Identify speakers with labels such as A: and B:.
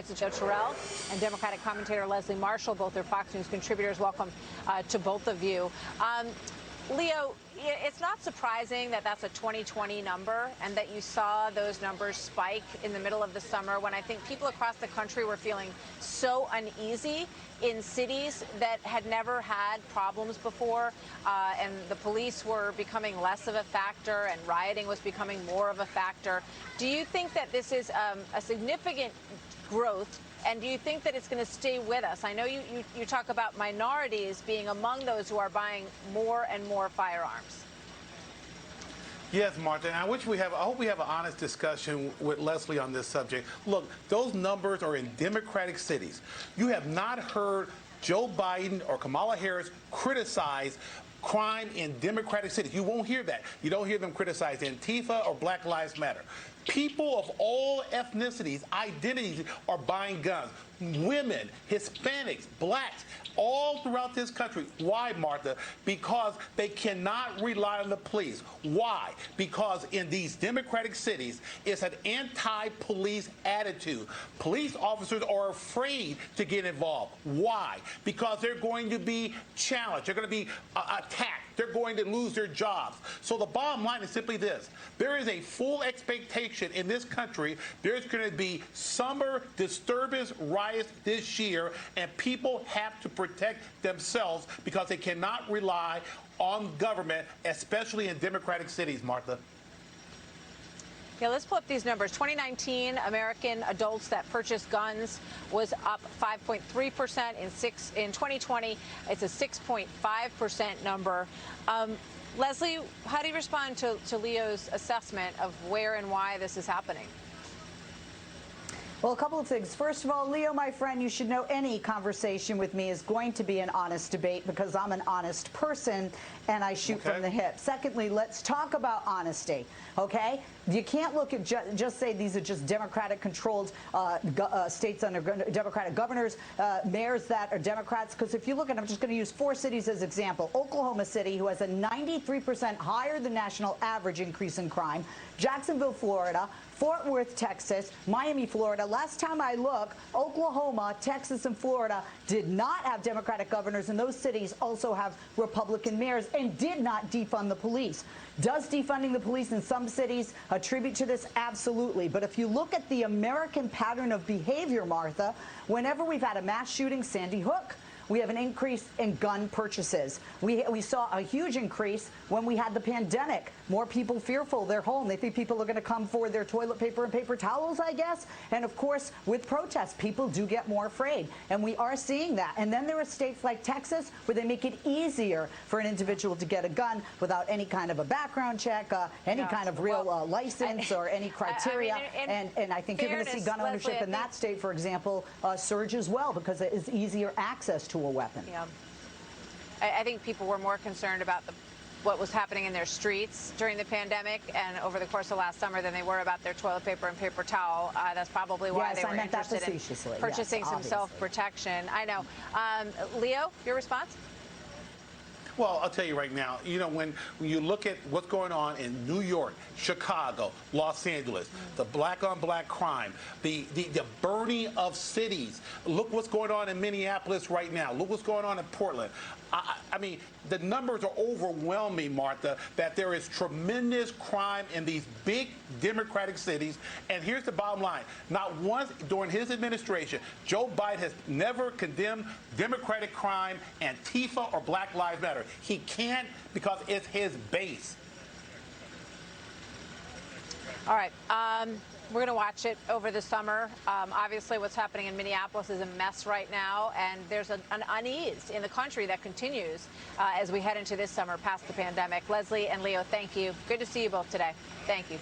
A: Insights with Joe Terrell and Democratic commentator Leslie Marshall, both are Fox News contributors. Welcome to both of you. Leo, it's not surprising that that's a 2020 number and that you saw those numbers spike in the middle of the summer when I think people across the country were feeling so uneasy in cities that had never had problems before, and the police were becoming less of a factor and rioting was becoming more of a factor. Do you think that this is a significant growth? And do you think that it's going to stay with us? I know you talk about minorities being among those who are buying more and more firearms.
B: Yes, Martha, and I hope we have an honest discussion with Leslie on this subject. Look, those numbers are in Democratic cities. You have not heard Joe Biden or Kamala Harris criticize crime in Democratic cities. You won't hear that. You don't hear them criticize Antifa or Black Lives Matter. People of all ethnicities, identities are buying guns. Women, Hispanics, blacks, all throughout this country. Why, Martha? Because they cannot rely on the police. Why? Because in these Democratic cities, it's an anti-police attitude. Police officers are afraid to get involved. Why? Because they're going to be challenged. They're going to be attacked. They're going to lose their jobs. So the bottom line is simply this. There is a full expectation in this country there's going to be summer disturbance riots this year, and people have to protect themselves because they cannot rely on government, especially in Democratic cities, Martha.
A: Yeah, let's pull up these numbers. 2019, American adults that purchased guns was up 5.3%. In 2020, it's a 6.5% number. Leslie, how do you respond to Leo's assessment of where and why this is happening?
C: Well, a couple of things. First of all, Leo, my friend, you should know any conversation with me is going to be an honest debate because I'm an honest person and I shoot from the hip. Secondly, let's talk about honesty, okay? You can't look at just say these are just Democratic-controlled states under Democratic governors, mayors that are Democrats, because if you look at, I'm just going to use 4 cities as example. Oklahoma City, who has a 93% higher than national average increase in crime. Jacksonville, Florida. Fort Worth, Texas, Miami, Florida. Last time I looked, Oklahoma, Texas, and Florida did not have Democratic governors, and those cities also have Republican mayors and did not defund the police. Does defunding the police in some cities attribute to this? Absolutely. But if you look at the American pattern of behavior, Martha, whenever we've had a mass shooting, Sandy Hook, we have an increase in gun purchases. We saw a huge increase when we had the pandemic. More people fearful. They're home. They think people are going to come for their toilet paper and paper towels, I guess. And, of course, with protests, people do get more afraid. And we are seeing that. And then there are states like Texas where they make it easier for an individual to get a gun without any kind of a background check, any kind of real license or any criteria. And I think you're going to see gun ownership in that state, for example, surge as well because it is easier access to a weapon.
A: Yeah. I think people were more concerned about what was happening in their streets during the pandemic and over the course of last summer than they were about their toilet paper and paper towel. That's probably why they were interested in purchasing some self-protection. I know. Leo, your response?
B: Well, I'll tell you right now, you know, when you look at what's going on in New York, Chicago, Los Angeles, the black-on-black crime, the burning of cities. Look what's going on in Minneapolis right now. Look what's going on in Portland. I mean, the numbers are overwhelming, Martha, that there is tremendous crime in these big Democratic cities. And here's the bottom line. Not once during his administration, Joe Biden has never condemned Democratic crime, Antifa, or Black Lives Matter. He can't because it's his base.
A: All right. We're going to watch it over the summer. Obviously, what's happening in Minneapolis is a mess right now, and there's an unease in the country that continues as we head into this summer past the pandemic. Leslie and Leo, thank you. Good to see you both today. Thank you.